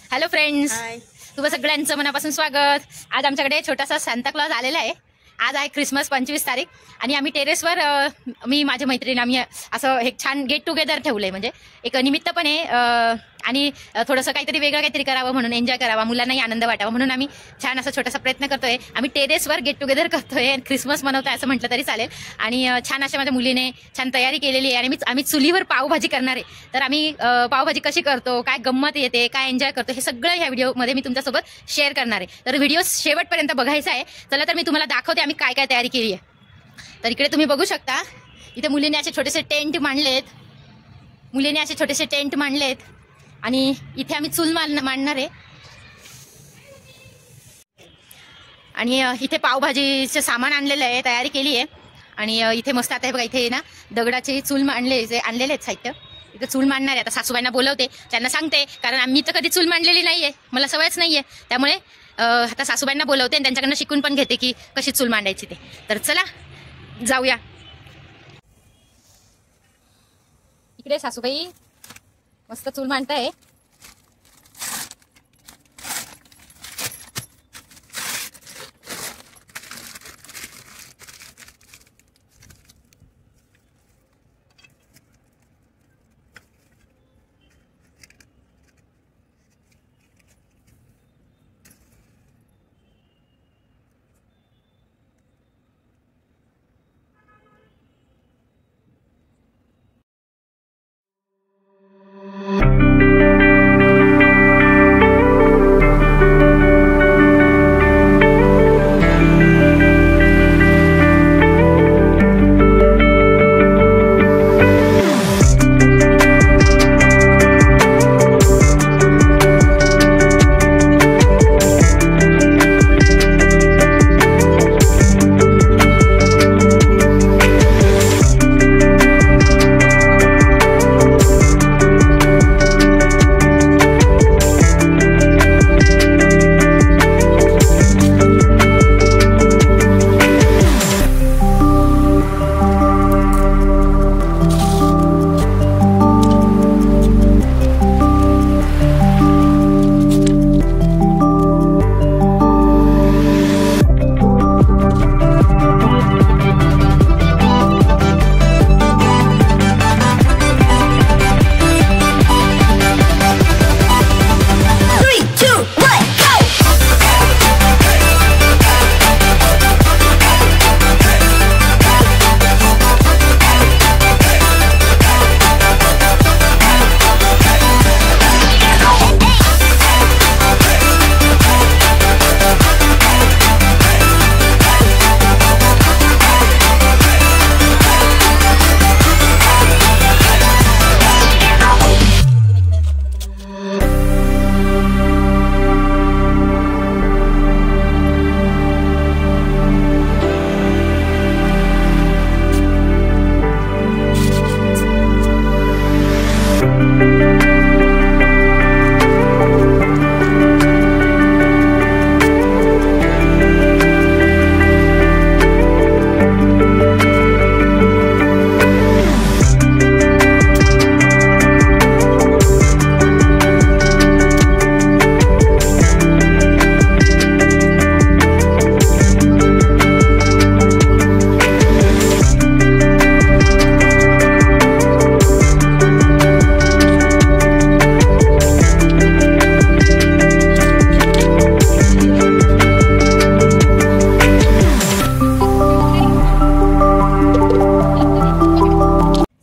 Hello friends, तुम्हा सगळ्यांचं मनापासून स्वागत। आज आमच्याकडे छोटासा सांता क्लॉज आलेला आहे। आज आहे क्रिसमस 25 तारीख आणि आम्ही टेरेसवर मी माझ्या मैत्रिणी आम्ही असं एक छान गेट टुगेदर ठेवलंय, म्हणजे एक निमित्त पण आहे आणि थोडंसं काहीतरी वेगळं काहीतरी करावं म्हणून, एन्जॉय करावा, मुलांनाही आनंद वाटावा म्हणून आम्ही छान असा छोटासा प्रयत्न करतोय। आम्ही टेरेसवर गेट टुगेदर करतोय, क्रिसमस मनवतोय असं म्हटलं तरी चालेल। आणि छान अशा माझ्या मुलीने छान तयारी केलेली आहे आणि आम्ही चुलीवर पावभाजी करणार आहे। तर आम्ही पावभाजी कशी करतो, काय गंमत येते, काय एन्जॉय करतो, हे सगळं ह्या व्हिडिओमध्ये मी तुमच्यासोबत शेअर करणार आहे। तर व्हिडिओ शेवटपर्यंत बघायचा आहे। चला तर मी तुम्हाला दाखवते आम्ही काय काय तयारी केली आहे। तर इकडे तुम्ही बघू शकता, इथे मुलीने असे छोटेसे टेंट मांडलेत, आणि इथे आम्ही चूल मांडणार आहे। आणि इथे पावभाजीचे सामान आणलेलं आहे, तयारी केली आहे। आणि इथे मस्त आता बघा, इथे ना दगडाचे चूल आणलेले आहेत साहित्य, इथे चूल मांडणार आहे। आता सासूबाईंना बोलवते, त्यांना सांगते, कारण आम्ही तर कधी चूल मांडलेली नाहीये, मला सवयच नाहीये, त्यामुळे आता सासूबाईंना बोलवते आणि त्यांच्याकडनं शिकून पण घेते की कशी चूल मांडायची ते। तर चला जाऊया। इकडे सासूबाई मस्त चूल मांडताय।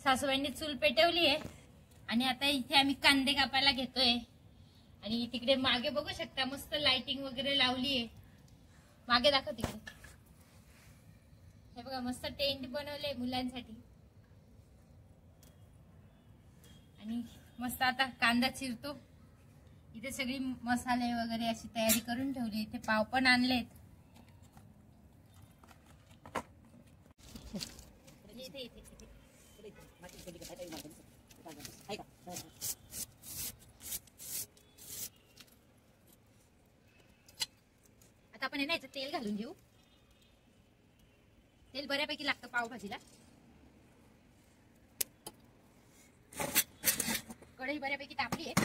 सासूबाईंनी चूल पेटवली आहे आणि आता इथे आम्ही कांदे कापायला घेतोय। आणि तिकडे मागे बघू शकता, मस्त लाइटिंग वगैरे लावली आहे। मागे दाखव तिकडे, हे बघा मस्त टेंट बनवले मुलांसाठी। आणि मस्त आता कांदा चिरतो। इथे सगळी मसाले वगैरे अशी तयारी करून ठेवली। इथे पाव पण आणलेत। आता आपण आहे ना याचं तेल घालून घेऊ। तेल बऱ्यापैकी लागतं पावभाजीला। कढई बऱ्यापैकी तापली आहे।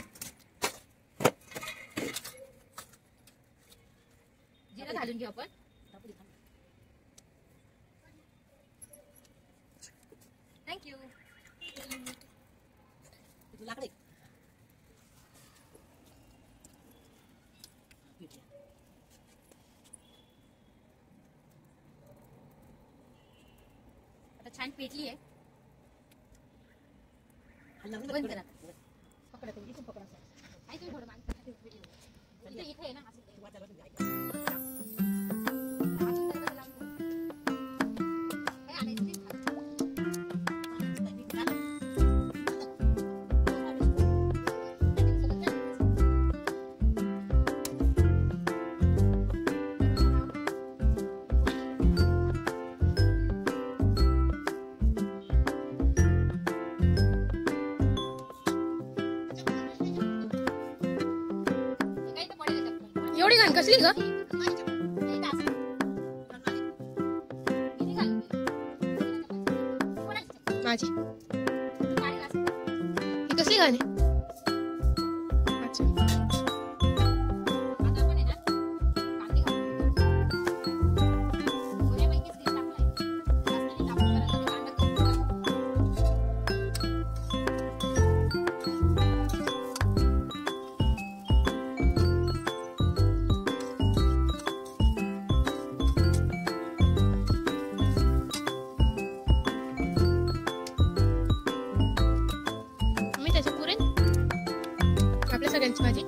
घालून घेऊ आपण. थँक्यू. लाकडे आता छान पेटली आहे. बंद करा. पकडा तुम्ही इथून पकडा. आई तुम्ही थोडं मागे इथे आहे ना असं. एवढी घाण कसली ग माझी ही कसली घाण आहे. सगळ्यांची भाजी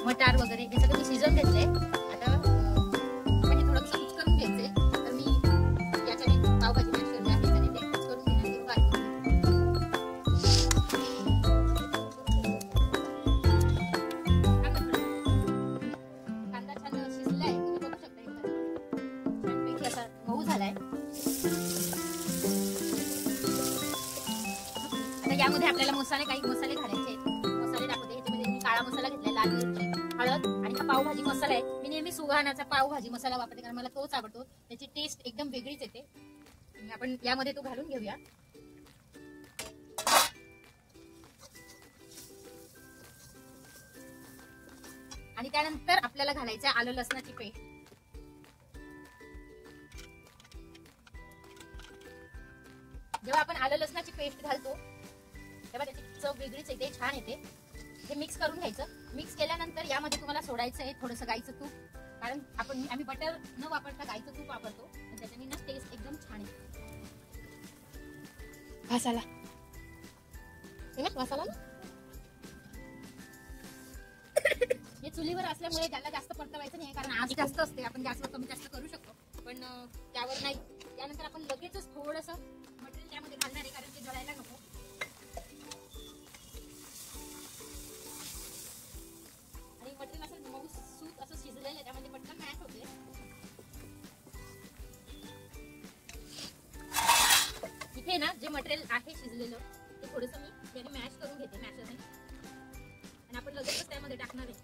मटार वगैरे हे सगळं मी शिजवून घेतलंय. आता म्हणजे थोडंसं मिक्स करून घ्यायचंय. तर मी याच्याने पावभाजी मॅश करणार आहे. त्याने ते मिक्स करून घेणार कांदा छान शिजलाय. तुम्ही बघू शकता छानपैकी असा मऊ झालाय. आता यामध्ये आपल्याला काही मसाले घालायचे आहेत. मसाले दाखवते. ह्याच्यामध्ये मी काळा मसाला घेतलाय, लाल मिरची, हळद आणि हा पावभाजी मसाला आहे. मी नेहमी सुहानाचा पावभाजी मसाला वापरते कारण मला तोच आवडतो. त्याची टेस्ट एकदम वेगळीच येते. आपण यामध्ये तो घालून घेऊया. आणि त्यानंतर आपल्याला घालायचं आलं लसणाची पेस्ट. जेव्हा आपण आलं लसणाची पेस्ट घालतो तेव्हा त्याची चव वेगळीच येते, छान येते. हे मिक्स करून घ्यायचं. मिक्स केल्यानंतर यामध्ये तुम्हाला सोडायचं आहे थोडंसं गाईचं तूप. कारण आम्ही बटर न वापरता गाईचं तूप वापरतो. त्याच्याने ना टेस्ट एकदम छान येते. मसाला हे चुलीवर असल्यामुळे त्याला जास्त परतवायचं नाही कारण आग जास्त असते. आपण गॅसवर कमी जास्त करू शकतो पण त्यावर नाही. त्यानंतर आपण लगेचच थोडंसं मटेरियल त्यामध्ये घालणार आहे कारण ते जळायला नको. आणि मटेरियल असं मऊ सूत असं शिजलेलं आहे त्यामध्ये पटकन मॅश होते. इथे ना जे मटेरियल आहे शिजलेलं ते थोडंसं मी त्याने मॅश करून घेते मॅशरने. आणि आपण लगेचच त्यामध्ये टाकणार आहे.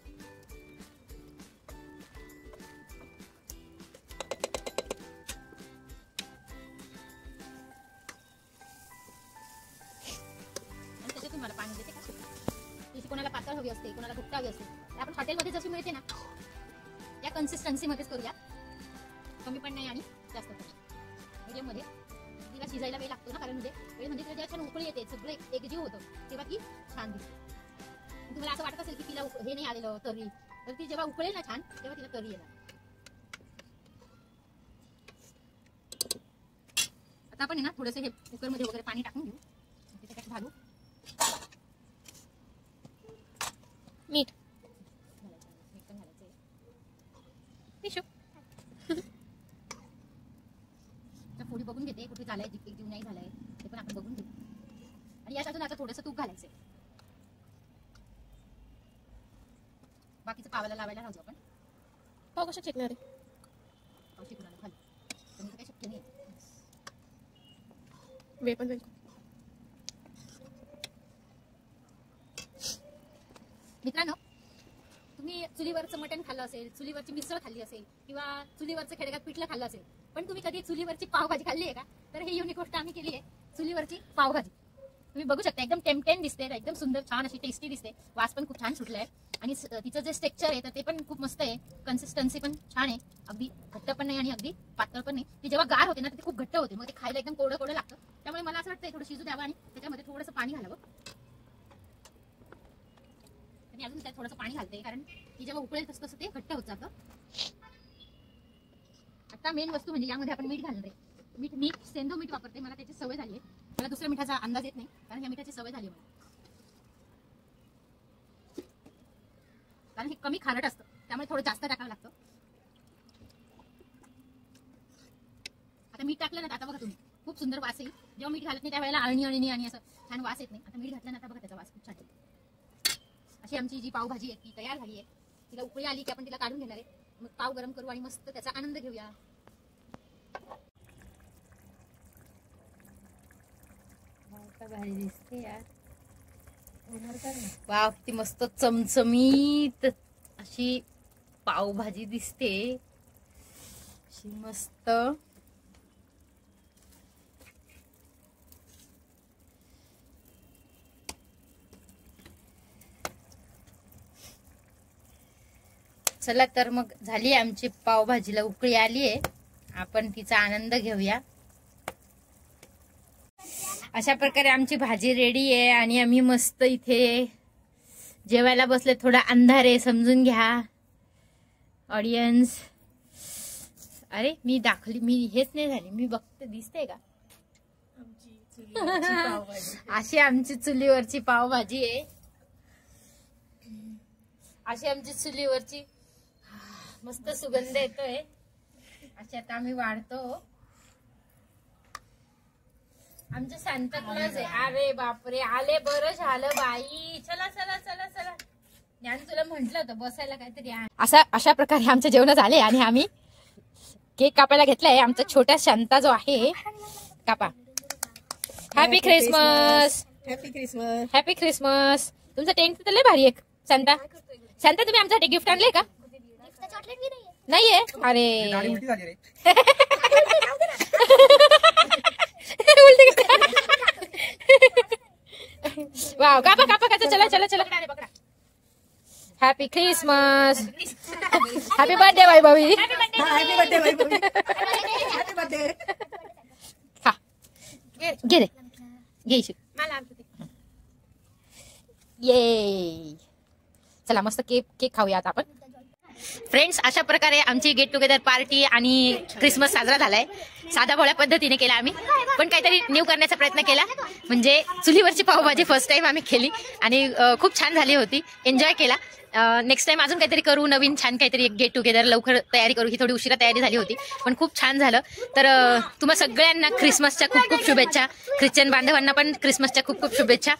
तुम्हाला पाणी देते का? तिची कोणाला पातळ हवी असते, कोणाला घट्ट हवी असते. आपण हॉटेलमध्ये जशी मिळते ना या कन्सिस्टन्सी मध्येच करूया. कमी पण नाही आणि जास्त पण मीडियम मध्ये. तिला शिजायला वेळ लागतो ना कारण वेळ म्हणजे तिला छान उकळी येते, सगळं एकजीव होतं तेव्हा ती छान दिसते. तुम्हाला असं वाटत असेल की तिला हे नाही आलेलं तर्री, तर ती जेव्हा उकळेल ना छान तेव्हा तिला तर्री येणार. आता आपण ना थोडंसं हे कुकरमध्ये वगैरे पाणी टाकून घेऊ. त्याच्यात घालू मीठ पण घालायचं. थोडी बघून घेते कुठे झालंय, एक जीव नाही झालाय ते पण आपण बघून घेऊ. आणि यात अजून आता थोडंसं तूप घालायचंय. बाकीचं पावाला लावायला राहतो आपण. पाव कशा शेकणार आहे? पाव शिकून आलो खाली, पण इथं काही शक्य नाही. वे पण मित्रांनो, तुम्ही चुलीवरचं मटण खाल्लं असेल, चुलीवरची मिसळ खाल्ली असेल किंवा चुलीवरचं खेडेगात पिठलं खाल्लं असेल, पण तुम्ही कधी चुलीवरची पावभाजी खाल्ली आहे का? तर ही युनिक गोष्ट आम्ही केली आहे, चुलीवरची पावभाजी. तुम्ही बघू शकता, एकदम टेम्पटेन दिसते, एकदम सुंदर छान अशी टेस्टी दिसते, वास पण खूप छान सुटलाय आणि तिचं जे स्ट्रक्चर आहे तर ते पण खूप मस्त आहे. कन्सिस्टन्सी पण छान आहे, अगदी घट्ट पण नाही आणि अगदी पातळ पण नाही. ती जेव्हा गार होते ना ते खूप घट्ट होते, मग ते खायला एकदम कोरडं कोरडं लागतं. त्यामुळे मला असं वाटतं थोडं शिजू द्यावं आणि त्याच्यामध्ये थोडंसं पाणी घालावं. आणि अजून त्यात थोडंसं पाणी घालते, कारण ती जेव्हा उकळेल तसं ते घट्ट होत जातं. आता मेन वस्तू म्हणजे यामध्ये आपण मीठ घालणार आहे. मी सेंधव मीठ वापरते, मला त्याची सवय झाली आहे. मला दुसऱ्या मिठाचा अंदाज येत नाही, कारण या मिठाची सवय झाली मला. कारण हे कमी खारट असतं, त्यामुळे थोडं जास्त टाकावं लागतं. आता मीठ टाकलं ना, आता बघा तुम्ही खूप सुंदर वास येईल. जेव्हा मीठ घालत नाही त्यावेळेला अळणी आणि असं छान वास येत नाही. आता मीठ घातलं ना, आता बघा त्याचा वास खूप छान येईल. अशी आमची जी पावभाजी आहे ती तयार झाली आहे. तिला उकळी आली की आपण तिला काढून घेणार आहे. मग पाव गरम करू आणि मस्त त्याचा आनंद घेऊया. भारी दिसते यार. वाव, ती मस्त चमचमीत अशी पावभाजी दिसते, अशी मस्त. चला तर मग झाली आमची पावभाजीला उकळी आली आहे, आपण तिचा आनंद घेऊया. अशा प्रकारे आमची भाजी रेडी आहे आणि आम्ही मस्त इथे जेवायला बसले. थोडा अंधार आहे, समजून घ्या ऑडियन्स. अरे मी हेच नाही झाली, मी बघते दिसते का? अशी आमची चुलीवरची पावभाजी आहे. अशी आमची चुलीवरची मस्त सुगंध येतोय. अशी आता आम्ही वाढतो. आमचं सांता क्लॉज आहे. अरे बापरे, आले, बरं झालं बाई. चला चला चला चला. ज्ञान तुला म्हंटल होतं बसायला काहीतरी. अशा प्रकारे आमचे जेवण झाले आणि आम्ही केक कापायला घेतलाय. आमचा छोटा शांता जो आहे, कापा. Happy Christmas. Happy Christmas. Happy Christmas. तुमचं टेंट तर लय भारी आहे शांता. शांता, तुम्ही आमच्यासाठी गिफ्ट आणले का? नाहीये. अरे वाव, कापा कापा कापा. चला चला चला. Happy Christmas. Happy birthday Vaibhavi. Happy birthday Vaibhavi. Happy birthday. हा, घे रे, घे. ये, चला मस्त केक खाऊया आता आपण. फ्रेंड्स, अशा प्रकारे आमची गेट टुगेदर पार्टी आणि क्रिसमस साजरा झालाय. साधा भोळ्या पद्धतीने केला आम्ही, पण काहीतरी न्यू करण्याचा प्रयत्न केला. म्हणजे चुलीवरची पावभाजी फर्स्ट टाइम आम्ही केली आणि खूप छान झाली होती. एन्जॉय केला. नेक्स्ट टाइम अजून काहीतरी करू, नवीन छान काहीतरी गेट टुगेदर लवकर तयारी करू. ही थोडी उशिरा तयारी झाली होती, पण खूप छान झालं. तर तुम्हा सगळ्यांना क्रिसमसच्या खूप खूप शुभेच्छा. ख्रिश्चन बांधवांना पण क्रिसमसच्या खूप खूप शुभेच्छा.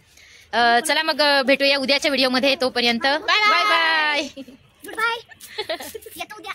चला मग भेटूया उद्याच्या व्हिडिओमध्ये. तोपर्यंत बाय बाय. Good bye. येतो उद्या.